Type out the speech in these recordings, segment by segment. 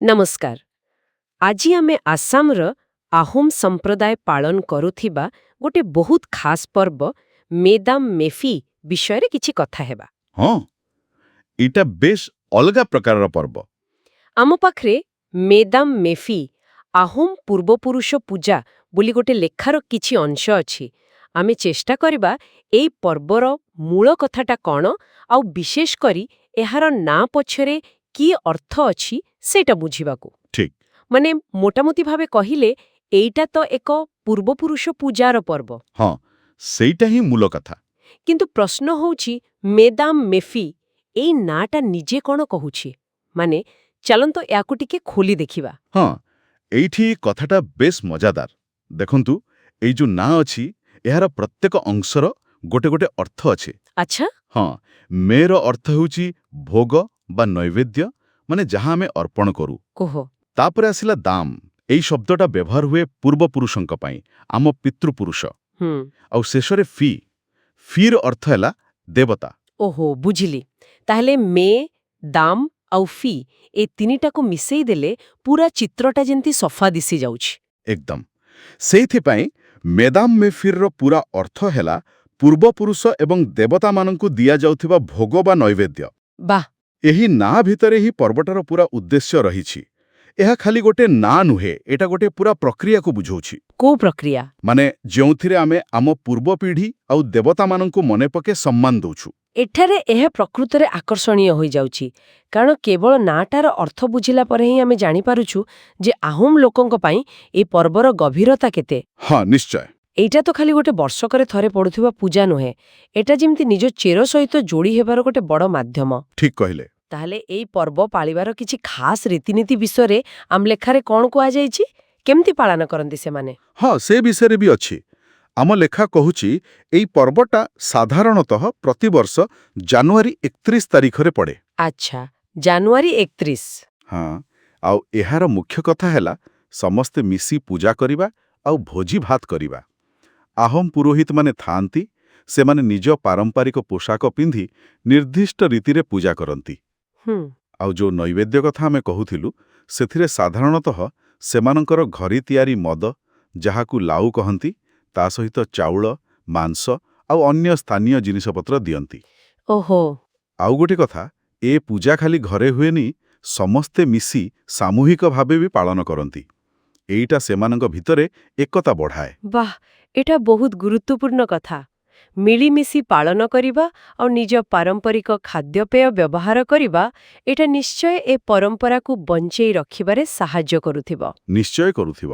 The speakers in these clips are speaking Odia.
नमस्कार। आज आमे आसामर आहोम संप्रदाय पालन करुथिबा गोटे बहुत खास पर्व मेदाम मेफी विषय रे किछि कथा हेबा। ହଁ ଏଇଟା ବେଶ ଅଲଗା ପ୍ରକାରର ପର୍ବ। आम पाखरे मेदाम मेफी आहोम पूर्वपुरुष पूजा बोली गोटे लेखार किछि अंश अछि। आमे चेष्टा करिबा एई पर्वर मूल कथाटा कौन आउ विशेष करी एहार ना पछरे की अर्थ अछि सेटा बुझिबाकू। ଠିକ୍ माने मोटामोटी भावे कहिले एइटा तो एक पूर्वपुरुष पूजार पर्व, ହଁ ସେଇଟା ହିଁ ମୂଳ କଥା। किंतु प्रश्न होउछि मेदाम मेफी एई नाटा निजे कोन कहुछि। माने चलंतो याकु टिके खोली देखिबा। ହଁ ଏଇଠି କଥାଟା ବେଶ ମଜାଦାର। ଦେଖନ୍ତୁ ଏଇ ଯୋଉ ନାଁ ଅଛି ଏହାର ପ୍ରତ୍ୟେକ ଅଂଶର ଗୋଟେ ଗୋଟେ ଅର୍ଥ ଅଛି। अच्छा, ହଁ ମେର ଅର୍ଥ ହେଉଛି ଭୋଗ ବା ନୈବେଦ୍ୟ, ମାନେ ଯାହା ଆମେ ଅର୍ପଣ କରୁ। कोह ତାପରେ ଆସିଲା ଦାମ। ଏଇ ଶବ୍ଦଟା ବ୍ୟବହାର ହୁଏ ପୂର୍ବପୁରୁଷଙ୍କ ପାଇଁ, ଆମ ପିତୃପୁରୁଷ। ଆଉ ଶେଷରେ ଫିର ଅର୍ଥ ହେଲା ଦେବତା। ओहो बुझिली। ताहले मे दाम आउ फी ए तिनिटाको मिसेई देले पूरा चित्रटा जेंती सफा दिसी जाउछि। ଏକଦମ ସେଇଥିପାଇଁ ମେଦାମ ମେଫିରର ପୁରା ଅର୍ଥ ହେଲା ପୂର୍ବପୁରୁଷ ଏବଂ ଦେବତାମାନଙ୍କୁ ଦିଆଯାଉଥିବା ଭୋଗ ବା ନୈବେଦ୍ୟ। ବାह, ଏହି ନାଁ ଭିତରେ ହିଁ ପର୍ବଟାର ପୁରା ଉଦ୍ଦେଶ୍ୟ ରହିଛି। ଏହା ଖାଲି ଗୋଟେ ନାଁ ନୁହେଁ, ଏଟା ଗୋଟେ ପୁରା ପ୍ରକ୍ରିୟାକୁ ବୁଝଉଛି। को प्रक्रिया? ମାନେ ଯେଉଁଥିରେ ଆମେ ଆମ ପୂର୍ବ ପିଢ଼ି ଆଉ ଦେବତାମାନଙ୍କୁ ମନେ ପକେ ସମ୍ମାନ ଦଉଛୁ। ଏଠାରେ ଏହା ପ୍ରକୃତରେ ଆକର୍ଷଣୀୟ ହୋଇଯାଉଛି, କାରଣ କେବଳ ନାଟାର ଅର୍ଥ ବୁଝିଲା ପରେ ହିଁ ଆମେ ଜାଣିପାରୁଛୁ ଯେ ଆହୋମ ଲୋକଙ୍କ ପାଇଁ ଏ ପର୍ବର ଗଭୀରତା କେତେ। ହଁ ନିଶ୍ଚୟ। ଏଇଟା ତ ଖାଲି ଗୋଟେ ବର୍ଷକରେ ଥରେ ପଡୁଥିବା ପୂଜା ନୁହେଁ, ଏଟା ଯେମିତି ନିଜ ଚେର ସହିତ ଯୋଡ଼ି ହେବାର ଗୋଟେ ବଡ଼ ମାଧ୍ୟମ। ଠିକ୍ କହିଲେ। ତାହେଲେ ଏଇ ପର୍ବ ପାଳିବାର କିଛି ଖାସ୍ ରୀତିନୀତି ବିଷୟରେ ଆମ ଲେଖାରେ କ'ଣ କୁହାଯାଇଛି? କେମିତି ପାଳନ କରନ୍ତି ସେମାନେ? ହଁ ସେ ବିଷୟରେ ବି ଅଛି। ଆମ ଲେଖା କହୁଛି ଏଇ ପର୍ବଟା ସାଧାରଣତଃ ପ୍ରତିବର୍ଷ ଜାନୁଆରୀ 31 ତାରିଖରେ ପଡ଼େ। ଆଚ୍ଛା, ଜାନୁଆରୀ 31। ହଁ ଆଉ ଏହାର ମୁଖ୍ୟ କଥା ହେଲା ସମସ୍ତେ ମିଶି ପୂଜା କରିବା ଆଉ ଭୋଜି ଭାତ କରିବା। ଆହୋମ ପୁରୋହିତମାନେ ଥାଆନ୍ତି, ସେମାନେ ନିଜ ପାରମ୍ପରିକ ପୋଷାକ ପିନ୍ଧି ନିର୍ଦ୍ଦିଷ୍ଟ ରୀତିରେ ପୂଜା କରନ୍ତି। ଆଉ ଯୋଉ ନୈବେଦ୍ୟ କଥା ଆମେ କହୁଥିଲୁ, ସେଥିରେ ସାଧାରଣତଃ ସେମାନଙ୍କର ଘରି ତିଆରି ମଦ, ଯାହାକୁ ଲାଉ କହନ୍ତି, ତା ସହିତ ଚାଉଳ, ମାଂସ ଆଉ ଅନ୍ୟ ସ୍ଥାନୀୟ ଜିନିଷପତ୍ର ଦିଅନ୍ତି। ଓହୋ, ଆଉ ଗୋଟେ କଥା, ଏ ପୂଜା ଖାଲି ଘରେ ହୁଏନି, ସମସ୍ତେ ମିଶି ସାମୂହିକ ଭାବେ ବି ପାଳନ କରନ୍ତି। ଏଇଟା ସେମାନଙ୍କ ଭିତରେ ଏକତା ବଢ଼ାଏ। ବାଃ, ଏଟା ବହୁତ ଗୁରୁତ୍ୱପୂର୍ଣ୍ଣ କଥା। ମିଳିମିଶି ପାଳନ କରିବା ଆଉ ନିଜ ପାରମ୍ପରିକ ଖାଦ୍ୟପେୟ ବ୍ୟବହାର କରିବା, ଏଟା ନିଶ୍ଚୟ ଏ ପରମ୍ପରାକୁ ବଞ୍ଚେଇ ରଖିବାରେ ସାହାଯ୍ୟ କରୁଥିବ। ନିଶ୍ଚୟ କରୁଥିବ।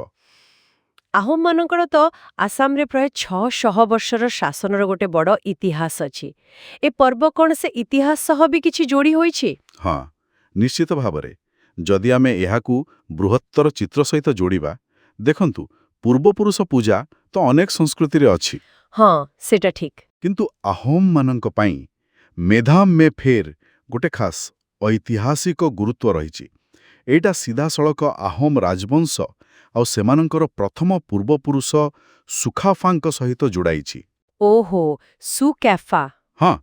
ଆହୋମମାନଙ୍କର ତ ଆସାମରେ ପ୍ରାୟ 600 ବର୍ଷର ଶାସନର ଗୋଟେ ବଡ଼ ଇତିହାସ ଅଛି। ଏ ପର୍ବ କ'ଣ ସେ ଇତିହାସ ସହ ବି କିଛି ଯୋଡ଼ି ହୋଇଛି? ହଁ ନିଶ୍ଚିତ ଭାବରେ। ଯଦି ଆମେ ଏହାକୁ ବୃହତ୍ତର ଚିତ୍ର ସହିତ ଯୋଡ଼ିବା, ଦେଖନ୍ତୁ ପୂର୍ବପୁରୁଷ ପୂଜା ତ ଅନେକ ସଂସ୍କୃତିରେ ଅଛି, ହଁ, ସେଟା ଠିକ୍। କିନ୍ତୁ ଆହୋମମାନଙ୍କ ପାଇଁ ମେଦାମ ମେ ଫେର ଗୋଟେ ଖାସ୍ ଐତିହାସିକ ଗୁରୁତ୍ୱ ରହିଛି। ଏଇଟା ସିଧାସଳଖ ଆହୋମ ରାଜବଂଶ ଆଉ ସେମାନଙ୍କର ପ୍ରଥମ ପୂର୍ବପୁରୁଷ ସୁଖାଫାଙ୍କ ସହିତ ଯୋଡ଼ାଇଛି। ଓହୋ, ସୁକ୍ୟାଫା। ହଁ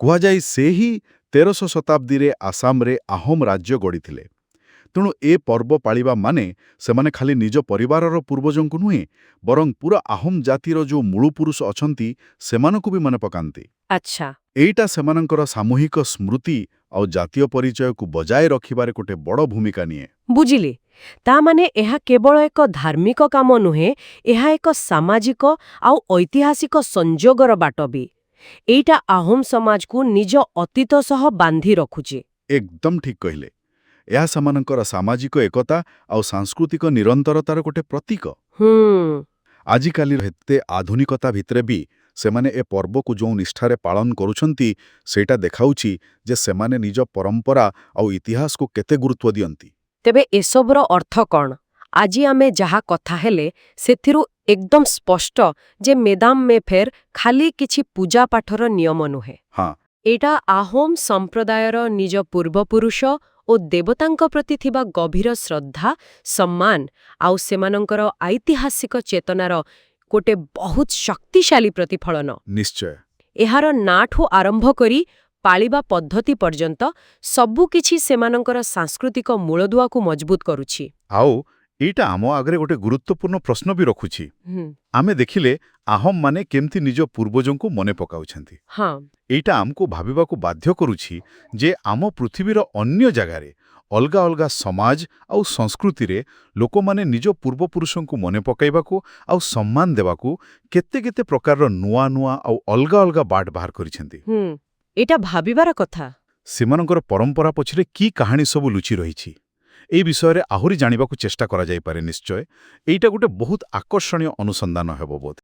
କୁହାଯାଏ ସେ ହିଁ 13ଶ ଶତାବ୍ଦୀରେ ଆସାମରେ ଆହୋମ ରାଜ୍ୟ ଗଢ଼ିଥିଲେ। ତେଣୁ ଏ ପର୍ବ ପାଳିବା ମାନେ ସେମାନେ ଖାଲି ନିଜ ପରିବାରର ପୂର୍ବଜଙ୍କୁ ନୁହେଁ, ବରଂ ପୁରା ଆହୋମ ଜାତିର ଯୋଉ ମୂଳ ପୁରୁଷ ଅଛନ୍ତି ସେମାନଙ୍କୁ ବି ମନେ ପକାନ୍ତି। ଆଚ୍ଛା, ଏଇଟା ସେମାନଙ୍କର ସାମୂହିକ ସ୍ମୃତି ଆଉ ଜାତୀୟ ପରିଚୟକୁ ବଜାୟ ରଖିବାରେ ଗୋଟେ ବଡ଼ ଭୂମିକା ନିଏ। ବୁଝିଲି। ତା ମାନେ ଏହା କେବଳ ଏକ ଧାର୍ମିକ କାମ ନୁହେଁ, ଏହା ଏକ ସାମାଜିକ ଆଉ ଐତିହାସିକ ସଂଯୋଗର ବାଟ ବି। ଏଇଟା ଆହୋମ ସମାଜକୁ ନିଜ ଅତୀତ ସହ ବାନ୍ଧି ରଖୁଛି। ଏକଦମ ଠିକ୍ କହିଲେ। ଏହା ସେମାନଙ୍କର ସାମାଜିକ ଏକତା ଆଉ ସାଂସ୍କୃତିକ ନିରନ୍ତରତାର ଗୋଟେ ପ୍ରତୀକ। ଆଜିକାଲିର ଏତେ ଆଧୁନିକତା ଭିତରେ ବି ସେମାନେ ଏ ପର୍ବକୁ ଯେଉଁ ନିଷ୍ଠାରେ ପାଳନ କରୁଛନ୍ତି, ସେଇଟା ଦେଖାଉଛି ଯେ ସେମାନେ ନିଜ ପରମ୍ପରା ଆଉ ଇତିହାସକୁ କେତେ ଗୁରୁତ୍ୱ ଦିଅନ୍ତି। ତେବେ ଏସବୁର ଅର୍ଥ କ'ଣ? ଆଜି ଆମେ ଯାହା କଥା ହେଲେ, ସେଥିରୁ ଏକଦମ ସ୍ପଷ୍ଟ ଯେ ମେଦାମ ମେ ଫେର ଖାଲି କିଛି ପୂଜାପାଠର ନିୟମ ନୁହେଁ। ହଁ ଏଇଟା ଆହୋମ ସମ୍ପ୍ରଦାୟର ନିଜ ପୂର୍ବପୁରୁଷ ଓ ଦେବତାଙ୍କ ପ୍ରତି ଥିବା ଗଭୀର ଶ୍ରଦ୍ଧା, ସମ୍ମାନ ଆଉ ସେମାନଙ୍କର ଐତିହାସିକ ଚେତନାର ଗୋଟେ ବହୁତ ଶକ୍ତିଶାଳୀ ପ୍ରତିଫଳନ। ନିଶ୍ଚୟ। ଏହାର ନାଠୁ ଆରମ୍ଭ କରି ପାଳିବା ପଦ୍ଧତି ପର୍ଯ୍ୟନ୍ତ ସବୁକିଛି ସେମାନଙ୍କର ସାଂସ୍କୃତିକ ମୂଳଦୁଆକୁ ମଜବୁତ କରୁଛି। ଆଉ ଏଇଟା ଆମ ଆଗରେ ଗୋଟେ ଗୁରୁତ୍ୱପୂର୍ଣ୍ଣ ପ୍ରଶ୍ନ ବି ରଖୁଛି। ଆମେ ଦେଖିଲେ ଆହୋମମାନେ କେମିତି ନିଜ ପୂର୍ବଜଙ୍କୁ ମନେ ପକାଉଛନ୍ତି। ହଁ, ଏଇଟା ଆମକୁ ଭାବିବାକୁ ବାଧ୍ୟ କରୁଛି ଯେ ଆମ ପୃଥିବୀର ଅନ୍ୟ ଜାଗାରେ ଅଲଗା ଅଲଗା ସମାଜ ଆଉ ସଂସ୍କୃତିରେ ଲୋକମାନେ ନିଜ ପୂର୍ବପୁରୁଷଙ୍କୁ ମନେ ପକାଇବାକୁ ଆଉ ସମ୍ମାନ ଦେବାକୁ କେତେ କେତେ ପ୍ରକାରର ନୂଆ ନୂଆ ଆଉ ଅଲଗା ଅଲଗା ବାଟ ବାହାର କରିଛନ୍ତି। ଏଇଟା ଭାବିବାର କଥା। ସେମାନଙ୍କର ପରମ୍ପରା ପଛରେ କି କାହାଣୀ ସବୁ ଲୁଚି ରହିଛି এই ବିଷୟରେ ଆହୁରି ଜାଣିବାକୁ ଚେଷ୍ଟା କରାଯାଇପାରେ ନିଶ୍ଚୟ। ଏଇଟା ଗୋଟେ ବହୁତ ଆକର୍ଷଣୀୟ ଅନୁସନ୍ଧାନ ହେବ ବୋଧେ।